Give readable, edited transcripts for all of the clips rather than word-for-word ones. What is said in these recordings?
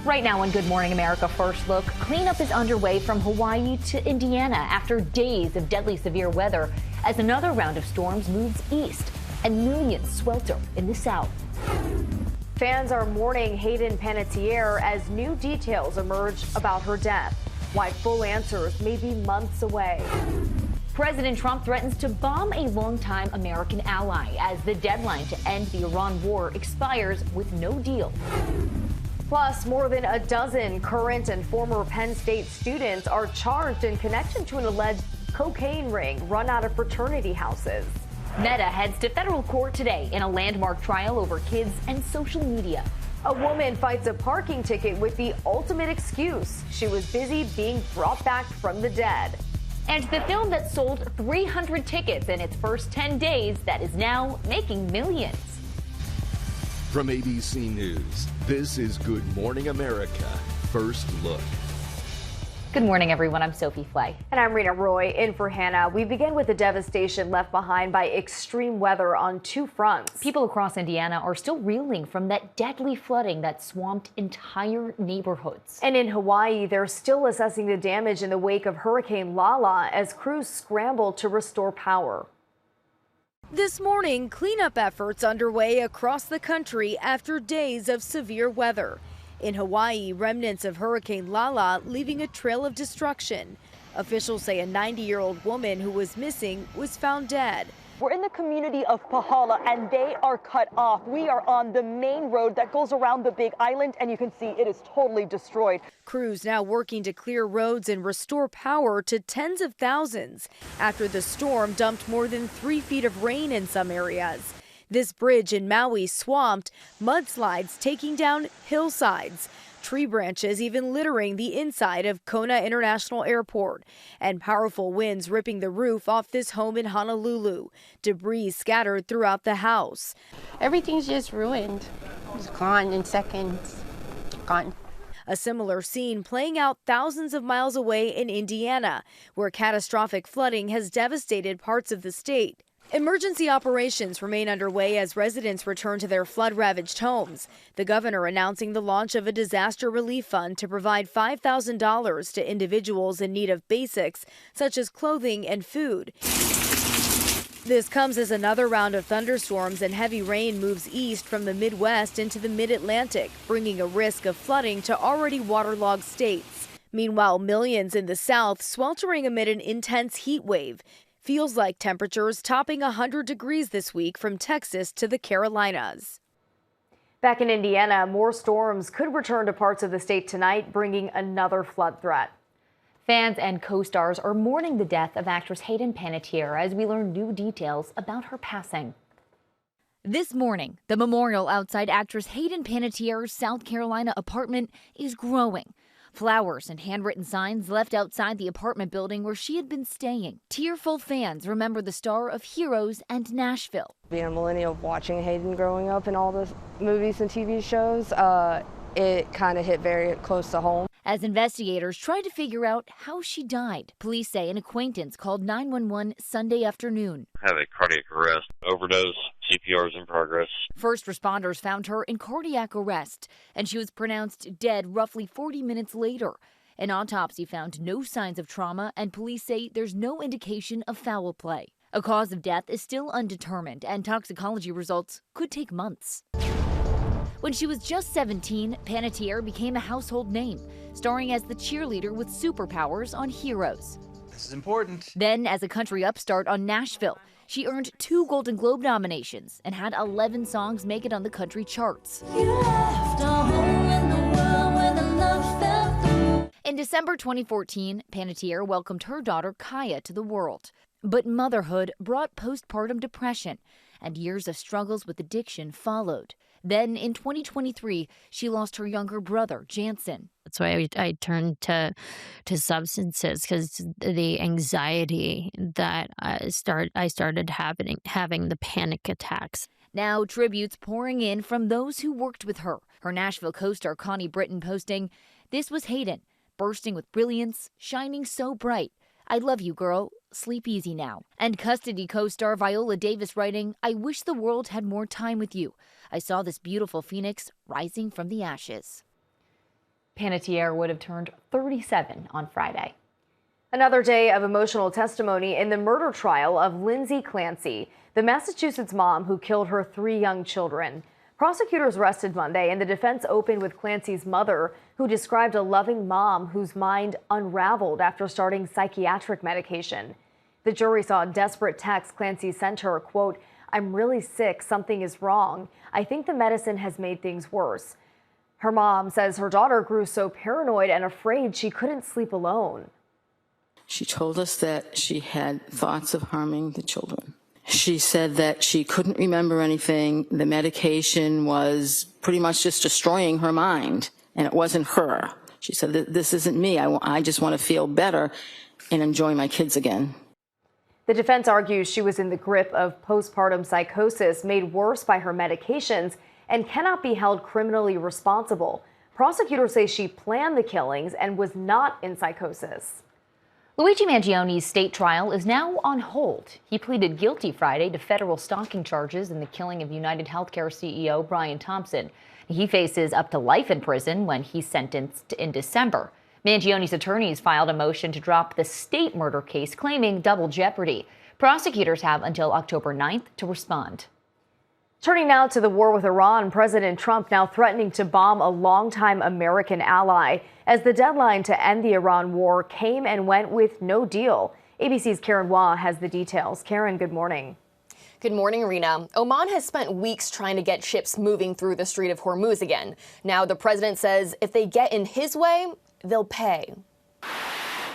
Right now on Good Morning America First Look, cleanup is underway from Hawaii to Indiana after days of deadly severe weather as another round of storms moves east and millions swelter in the south. Fans are mourning Hayden Panettiere as new details emerge about her death. Why full answers may be months away. President Trump threatens to bomb a longtime American ally as the deadline to end the Iran war expires with no deal. Plus, more than a dozen current and former Penn State students are charged in connection to an alleged cocaine ring run out of fraternity houses. Meta heads to federal court today in a landmark trial over kids and social media. A woman fights a parking ticket with the ultimate excuse. She was busy being brought back from the dead. And the film that sold 300 tickets in its first 10 days that is now making millions. From ABC News, this is Good Morning America First Look. Good morning, everyone. I'm Sophie Flay. And I'm Rena Roy, in for Hannah. We begin with the devastation left behind by extreme weather on two fronts. People across Indiana are still reeling from that deadly flooding that swamped entire neighborhoods. And in Hawaii, they're still assessing the damage in the wake of Hurricane Lala as crews scramble to restore power. This morning, cleanup efforts underway across the country after days of severe weather. In Hawaii, remnants of Hurricane Lala leaving a trail of destruction. Officials say a 90-year-old woman who was missing was found dead. We're in the community of Pahala, and they are cut off. We are on the main road that goes around the big island, and you can see it is totally destroyed. Crews now working to clear roads and restore power to tens of thousands after the storm dumped more than 3 feet of rain in some areas. This bridge in Maui swamped, mudslides taking down hillsides, tree branches even littering the inside of Kona International Airport, and powerful winds ripping the roof off this home in Honolulu. Debris scattered throughout the house. Everything's just ruined. It's gone in seconds. Gone. A similar scene playing out thousands of miles away in Indiana, where catastrophic flooding has devastated parts of the state. Emergency operations remain underway as residents return to their flood-ravaged homes. The governor announcing the launch of a disaster relief fund to provide $5,000 to individuals in need of basics such as clothing and food. This comes as another round of thunderstorms and heavy rain moves east from the Midwest into the mid-Atlantic, bringing a risk of flooding to already waterlogged states. Meanwhile, millions in the South sweltering amid an intense heat wave. Feels like temperatures topping 100 degrees this week from Texas to the Carolinas. Back in Indiana, more storms could return to parts of the state tonight, bringing another flood threat. Fans and co-stars are mourning the death of actress Hayden Panettiere as we learn new details about her passing. This morning, the memorial outside actress Hayden Panettiere's South Carolina apartment is growing. Flowers and handwritten signs left outside the apartment building where she had been staying. Tearful fans remember the star of Heroes and Nashville. Being a millennial, watching Hayden growing up in all the movies and TV shows, it kind of hit very close to home. As investigators tried to figure out how she died, police say an acquaintance called 911 Sunday afternoon. Have a cardiac arrest, overdose, CPR is in progress. First responders found her in cardiac arrest, and she was pronounced dead roughly 40 minutes later. An autopsy found no signs of trauma, and police say there's no indication of foul play. A cause of death is still undetermined, and toxicology results could take months. When she was just 17, Panettiere became a household name, starring as the cheerleader with superpowers on Heroes. This is important. Then as a country upstart on Nashville, she earned 2 Golden Globe nominations and had 11 songs make it on the country charts. In December 2014, Panettiere welcomed her daughter Kaya to the world. But motherhood brought postpartum depression, and years of struggles with addiction followed. Then in 2023, she lost her younger brother, Jansen. That's why I turned to substances, because the anxiety that I started having the panic attacks. Now tributes pouring in from those who worked with her. Her Nashville co-star Connie Britton posting, "This was Hayden, bursting with brilliance, shining so bright. I love you, girl. Sleep easy now." And Custody co-star Viola Davis writing, "I wish the world had more time with you. I saw this beautiful phoenix rising from the ashes." Panettiere would have turned 37 on Friday. Another day of emotional testimony in the murder trial of Lindsay Clancy, the Massachusetts mom who killed her 3 young children. Prosecutors rested Monday, and the defense opened with Clancy's mother, who described a loving mom whose mind unraveled after starting psychiatric medication. The jury saw a desperate text Clancy sent her, quote, "I'm really sick, something is wrong. I think the medicine has made things worse." Her mom says her daughter grew so paranoid and afraid she couldn't sleep alone. She told us that she had thoughts of harming the children. She said that she couldn't remember anything. The medication was pretty much just destroying her mind, and it wasn't her. She said, "This isn't me. I just want to feel better and enjoy my kids again." The defense argues she was in the grip of postpartum psychosis made worse by her medications and cannot be held criminally responsible. Prosecutors say she planned the killings and was not in psychosis. Luigi Mangione's state trial is now on hold. He pleaded guilty Friday to federal stalking charges in the killing of United Healthcare CEO Brian Thompson. He faces up to life in prison when he's sentenced in December. Mangione's attorneys filed a motion to drop the state murder case, claiming double jeopardy. Prosecutors have until October 9th to respond. Turning now to the war with Iran, President Trump now threatening to bomb a longtime American ally as the deadline to end the Iran war came and went with no deal. ABC's Karen Wah has the details. Karen, good morning. Good morning, Rena. Oman has spent weeks trying to get ships moving through the Strait of Hormuz again. Now the president says if they get in his way, they'll pay.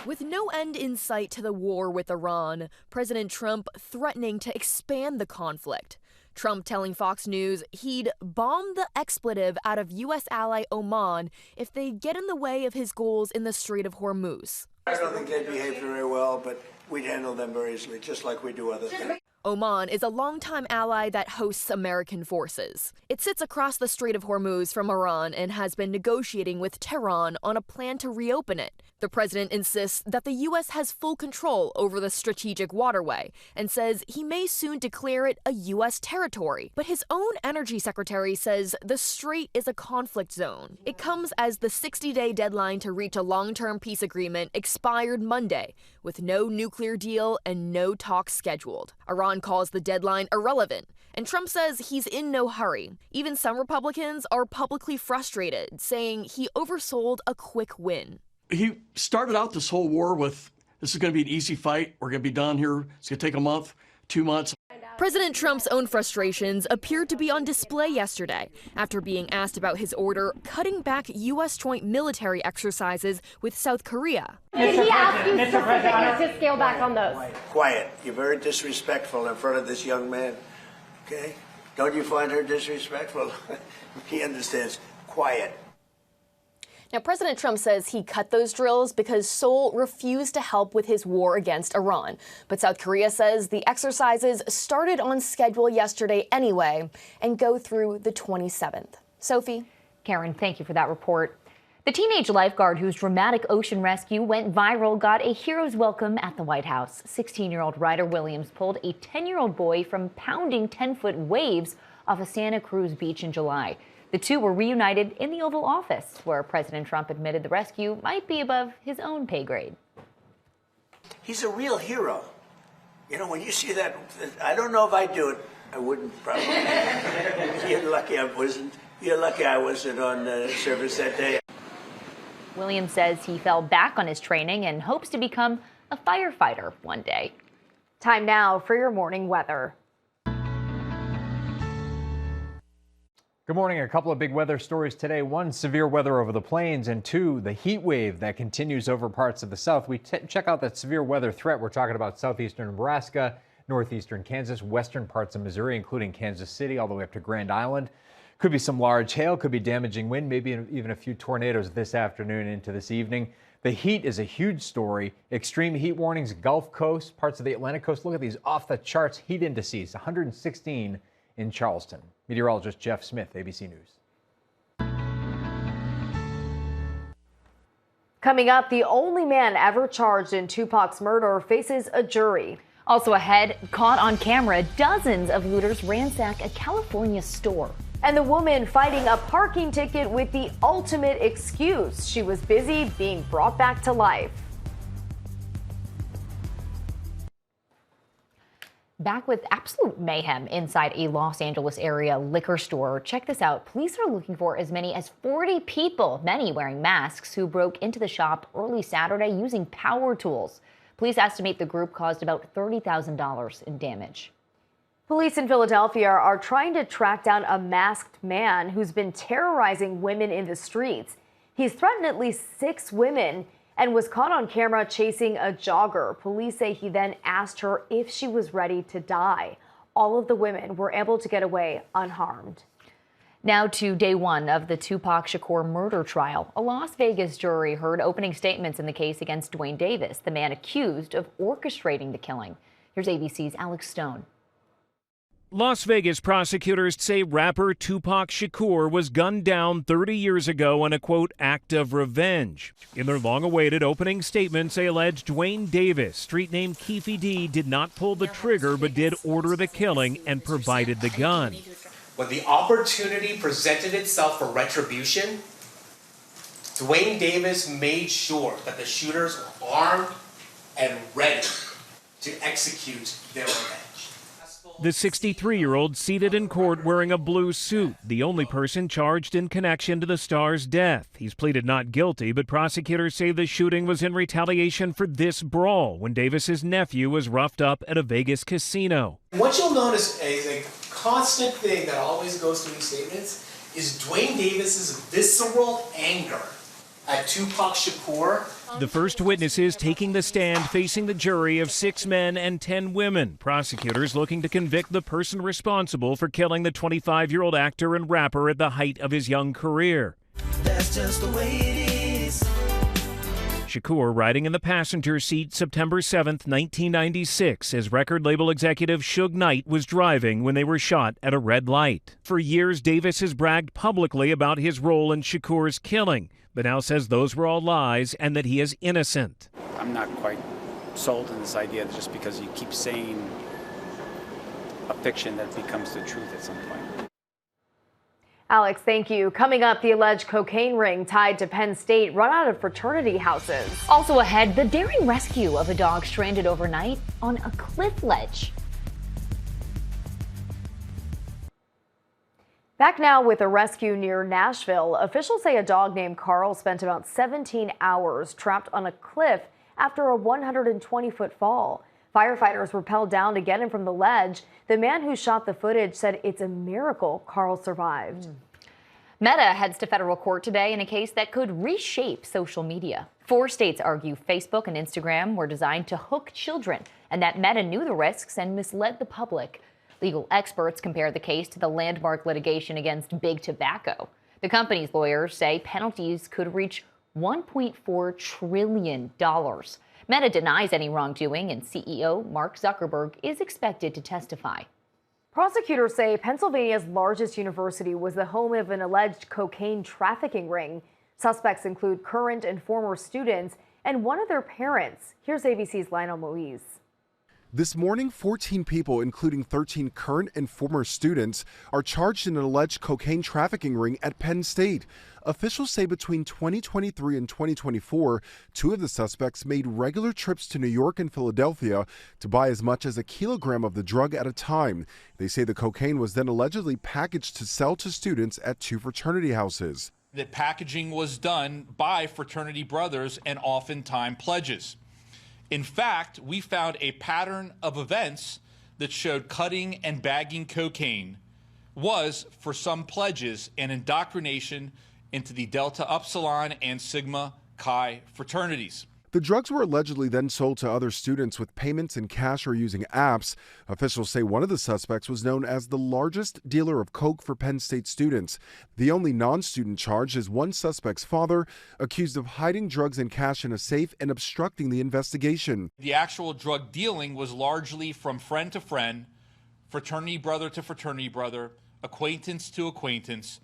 With no end in sight to the war with Iran, President Trump threatening to expand the conflict. Trump telling Fox News he'd bomb the expletive out of U.S. ally Oman if they get in the way of his goals in the Strait of Hormuz. I don't think they'd behave very well, but we'd handle them very easily, just like we do other things. Oman is a longtime ally that hosts American forces. It sits across the Strait of Hormuz from Iran and has been negotiating with Tehran on a plan to reopen it. The president insists that the U.S. has full control over the strategic waterway and says he may soon declare it a U.S. territory. But his own energy secretary says the strait is a conflict zone. It comes as the 60-day deadline to reach a long-term peace agreement expired Monday, with no nuclear deal and no talks scheduled. Iran calls the deadline irrelevant, and Trump says he's in no hurry. Even some Republicans are publicly frustrated, saying he oversold a quick win. He started out this whole war with, this is going to be an easy fight. We're going to be done here. It's going to take a month, 2 months. President Trump's own frustrations appeared to be on display yesterday after being asked about his order cutting back U.S. joint military exercises with South Korea. Did he ask you specifically to scale back on those? Quiet. You're very disrespectful in front of this young man. Okay? Don't you find her disrespectful? He understands. Quiet. Now, President Trump says he cut those drills because Seoul refused to help with his war against Iran. But South Korea says the exercises started on schedule yesterday anyway and go through the 27th. Sophie? Karen, thank you for that report. The teenage lifeguard whose dramatic ocean rescue went viral got a hero's welcome at the White House. 16-year-old Ryder Williams pulled a 10-year-old boy from pounding 10-foot waves off a Santa Cruz beach in July. The two were reunited in the Oval Office, where President Trump admitted the rescue might be above his own pay grade. He's a real hero. You know, when you see that, I don't know if I'd do it. I wouldn't probably. You're lucky I wasn't. You're lucky I wasn't on service that day. Williams says he fell back on his training and hopes to become a firefighter one day. Time now for your morning weather. Good morning. A couple of big weather stories today. One, severe weather over the plains, and two, the heat wave that continues over parts of the south. We check out that severe weather threat. We're talking about southeastern Nebraska, northeastern Kansas, western parts of Missouri, including Kansas City, all the way up to Grand Island. Could be some large hail, could be damaging wind, maybe even a few tornadoes this afternoon into this evening. The heat is a huge story. Extreme heat warnings, Gulf Coast, parts of the Atlantic coast. Look at these off-the-charts heat indices, 116 in Charleston. Meteorologist Jeff Smith, ABC News. Coming up, the only man ever charged in Tupac's murder faces a jury. Also ahead, caught on camera, dozens of looters ransack a California store. And the woman fighting a parking ticket with the ultimate excuse. She was busy being brought back to life. Back with absolute mayhem inside a Los Angeles area liquor store. Check this out. Police are looking for as many as 40 people, many wearing masks, who broke into the shop early Saturday using power tools. Police estimate the group caused about $30,000 in damage. Police in Philadelphia are trying to track down a masked man who's been terrorizing women in the streets. He's threatened at least 6 women and was caught on camera chasing a jogger. Police say he then asked her if she was ready to die. All of the women were able to get away unharmed. Now to day one of the Tupac Shakur murder trial. A Las Vegas jury heard opening statements in the case against Dwayne Davis, the man accused of orchestrating the killing. Here's ABC's Alex Stone. Las Vegas prosecutors say rapper Tupac Shakur was gunned down 30 years ago in a, quote, act of revenge. In their long-awaited opening statements, they alleged Dwayne Davis, street name Keefy D, did not pull the trigger but did order the killing and provided the gun. When the opportunity presented itself for retribution, Dwayne Davis made sure that the shooters were armed and ready to execute their revenge. The 63-year-old seated in court wearing a blue suit, the only person charged in connection to the star's death. He's pleaded not guilty, but prosecutors say the shooting was in retaliation for this brawl when Davis's nephew was roughed up at a Vegas casino. What you'll notice is a constant thing that always goes through these statements is Dwayne Davis's visceral anger at Tupac Shakur. The first witnesses taking the stand facing the jury of 6 men and 10 women. Prosecutors looking to convict the person responsible for killing the 25-year-old actor and rapper at the height of his young career. That's just the way it is. Shakur riding in the passenger seat September 7th, 1996, as record label executive Suge Knight was driving when they were shot at a red light. For years, Davis has bragged publicly about his role in Shakur's killing, but now says those were all lies and that he is innocent. I'm not quite sold on this idea that just because you keep saying a fiction that becomes the truth at some point. Alex, thank you. Coming up, the alleged cocaine ring tied to Penn State run out of fraternity houses. Also ahead, the daring rescue of a dog stranded overnight on a cliff ledge. Back now with a rescue near Nashville. Officials say a dog named Carl spent about 17 hours trapped on a cliff after a 120-foot fall. Firefighters rappelled down to get him from the ledge. The man who shot the footage said it's a miracle Carl survived. Meta heads to federal court today in a case that could reshape social media. 4 states argue Facebook and Instagram were designed to hook children and that Meta knew the risks and misled the public. Legal experts compare the case to the landmark litigation against Big Tobacco. The company's lawyers say penalties could reach $1.4 trillion. Meta denies any wrongdoing, and CEO Mark Zuckerberg is expected to testify. Prosecutors say Pennsylvania's largest university was the home of an alleged cocaine trafficking ring. Suspects include current and former students and one of their parents. Here's ABC's Lionel Moise. This morning, 14 people, including 13 current and former students, are charged in an alleged cocaine trafficking ring at Penn State. Officials say between 2023 and 2024, 2 of the suspects made regular trips to New York and Philadelphia to buy as much as 1 kilogram of the drug at a time. They say the cocaine was then allegedly packaged to sell to students at 2 fraternity houses. The packaging was done by fraternity brothers and oftentimes pledges. In fact, we found a pattern of events that showed cutting and bagging cocaine was, for some pledges, an indoctrination into the Delta Upsilon and Sigma Chi fraternities. The drugs were allegedly then sold to other students with payments in cash or using apps. Officials say one of the suspects was known as the largest dealer of coke for Penn State students. The only non-student charged is one suspect's father, accused of hiding drugs and cash in a safe and obstructing the investigation. The actual drug dealing was largely from friend to friend, fraternity brother to fraternity brother, acquaintance to acquaintance,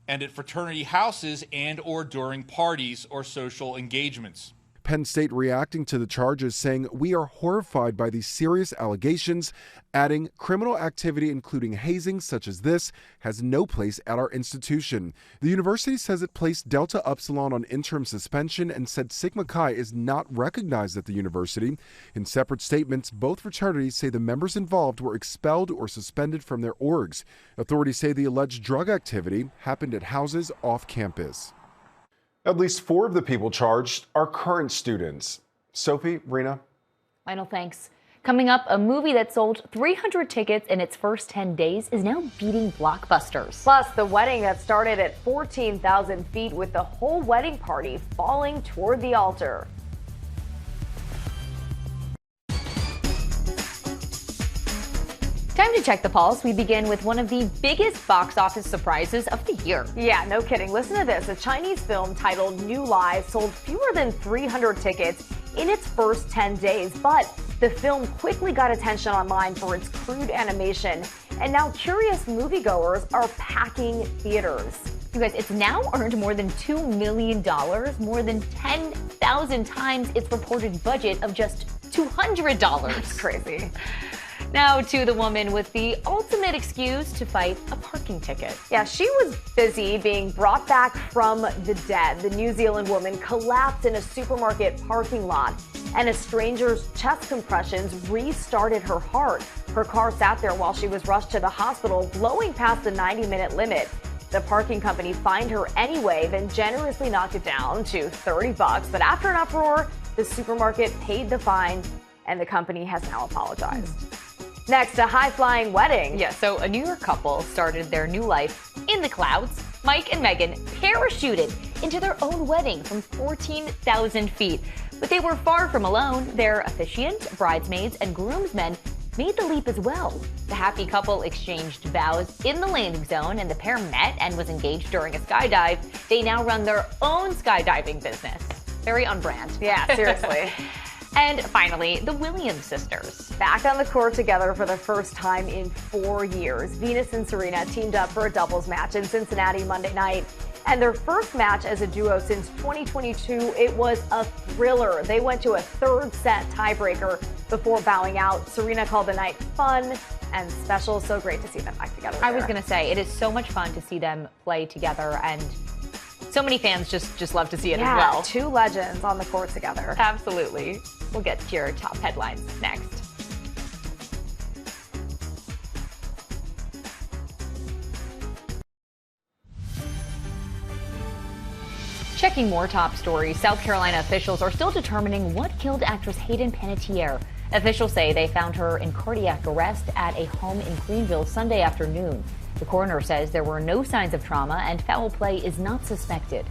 and at fraternity houses and or during parties or social engagements. Penn State reacting to the charges, saying, "We are horrified by these serious allegations," adding, "Criminal activity, including hazing such as this, has no place at our institution." The university says it placed Delta Upsilon on interim suspension and said Sigma Chi is not recognized at the university. In separate statements, both fraternities say the members involved were expelled or suspended from their orgs. Authorities say the alleged drug activity happened at houses off campus. At least 4 of the people charged are current students. Sophie, Rena. Final thanks. Coming up, a movie that sold 300 tickets in its first 10 days is now beating blockbusters. Plus, the wedding that started at 14,000 feet with the whole wedding party falling toward the altar. Time to check the pulse. We begin with one of the biggest box office surprises of the year. Yeah, no kidding. Listen to this. A Chinese film titled New Lies sold fewer than 300 tickets in its first 10 days, but the film quickly got attention online for its crude animation, and now curious moviegoers are packing theaters. You guys, it's now earned more than $2 million, more than 10,000 times its reported budget of just $200. That's crazy. Now to the woman with the ultimate excuse to fight a parking ticket. Yeah, she was busy being brought back from the dead. The New Zealand woman collapsed in a supermarket parking lot, and a stranger's chest compressions restarted her heart. Her car sat there while she was rushed to the hospital, blowing past the 90-minute limit. The parking company fined her anyway, then generously knocked it down to $30. But after an uproar, the supermarket paid the fine, and the company has now apologized. Next, a high-flying wedding. Yeah, so a New York couple started their new life in the clouds. Mike and Megan parachuted into their own wedding from 14,000 feet. But they were far from alone. Their officiant, bridesmaids, and groomsmen made the leap as well. The happy couple exchanged vows in the landing zone, and the pair met and was engaged during a skydive. They now run their own skydiving business. Very on brand. Yeah, seriously. And finally, the Williams sisters. Back on the court together for the first time in 4 years. Venus and Serena teamed up for a doubles match in Cincinnati Monday night. And their first match as a duo since 2022, it was a thriller. They went to a third set tiebreaker before bowing out. Serena called the night fun and special. So great to see them back together. I was going to say, it is so much fun to see them play together, and so many fans just love to see it as well. 2 legends on the court together. Absolutely. We'll get to your top headlines next. Checking more top stories, South Carolina officials are still determining what killed actress Hayden Panettiere. Officials say they found her in cardiac arrest at a home in Greenville Sunday afternoon. The coroner says there were no signs of trauma and foul play is not suspected.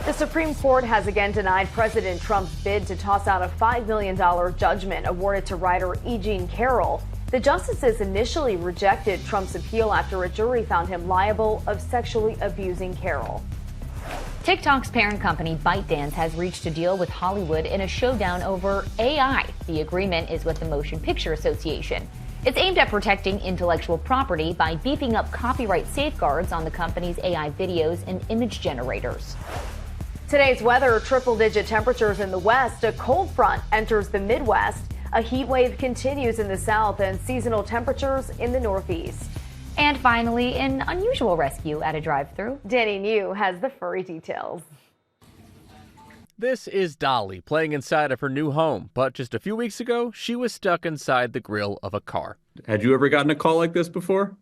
The Supreme Court has again denied President Trump's bid to toss out a $5 million judgment awarded to writer E. Jean Carroll. The justices initially rejected Trump's appeal after a jury found him liable of sexually abusing Carroll. TikTok's parent company ByteDance has reached a deal with Hollywood in a showdown over AI. The agreement is with the Motion Picture Association. It's aimed at protecting intellectual property by beefing up copyright safeguards on the company's AI videos and image generators. Today's weather, triple-digit temperatures in the west. A cold front enters the Midwest. A heat wave continues in the south, and seasonal temperatures in the northeast. And finally, an unusual rescue at a drive-thru. Danny New has the furry details. This is Dolly playing inside of her new home, but just a few weeks ago, she was stuck inside the grill of a car. Had you ever gotten a call like this before?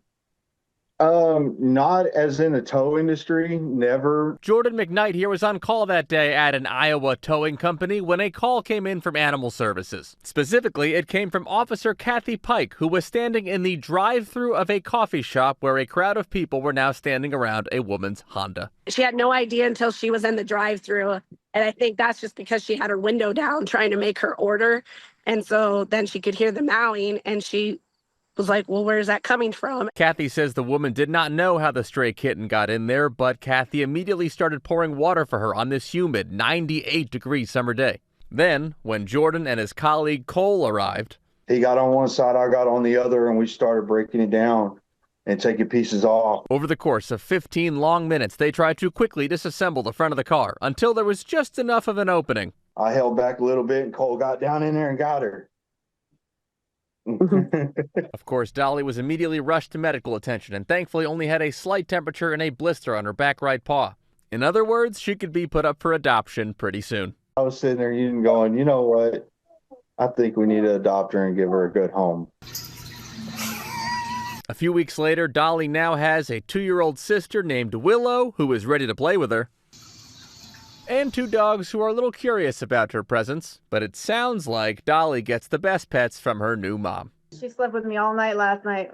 Not as in the tow industry, never. Jordan McKnight here was on call that day at an Iowa towing company when a call came in from Animal Services. Specifically, it came from Officer Kathy Pike, who was standing in the drive-thru of a coffee shop where a crowd of people were now standing around a woman's Honda. She had no idea until she was in the drive-thru, and I think that's just because she had her window down trying to make her order, and so then she could hear the mowing, and she was like, well, where is that coming from? Kathy says the woman did not know how the stray kitten got in there, but Kathy immediately started pouring water for her on this humid 98-degree summer day. Then, when Jordan and his colleague Cole arrived, he got on one side, I got on the other, and we started breaking it down and taking pieces off. Over the course of 15 long minutes, they tried to quickly disassemble the front of the car until there was just enough of an opening. I held back a little bit and Cole got down in there and got her. Of course, Dolly was immediately rushed to medical attention and thankfully only had a slight temperature and a blister on her back right paw. In other words, she could be put up for adoption pretty soon. I was sitting there going, you know what? I think we need to adopt her and give her a good home. A few weeks later, Dolly now has a 2-year-old sister named Willow who is ready to play with her, and 2 dogs who are a little curious about her presence. But it sounds like Dolly gets the best pets from her new mom. She slept with me all night last night.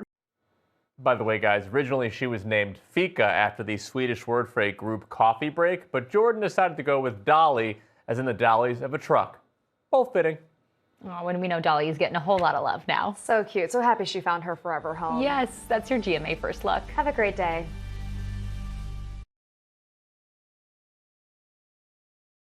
By the way, guys, originally she was named Fika after the Swedish word for a group coffee break, but Jordan decided to go with Dolly, as in the dollies of a truck. Both fitting. Oh, when we know Dolly is getting a whole lot of love now. So cute. So happy she found her forever home. Yes, that's your GMA First Look. Have a great day.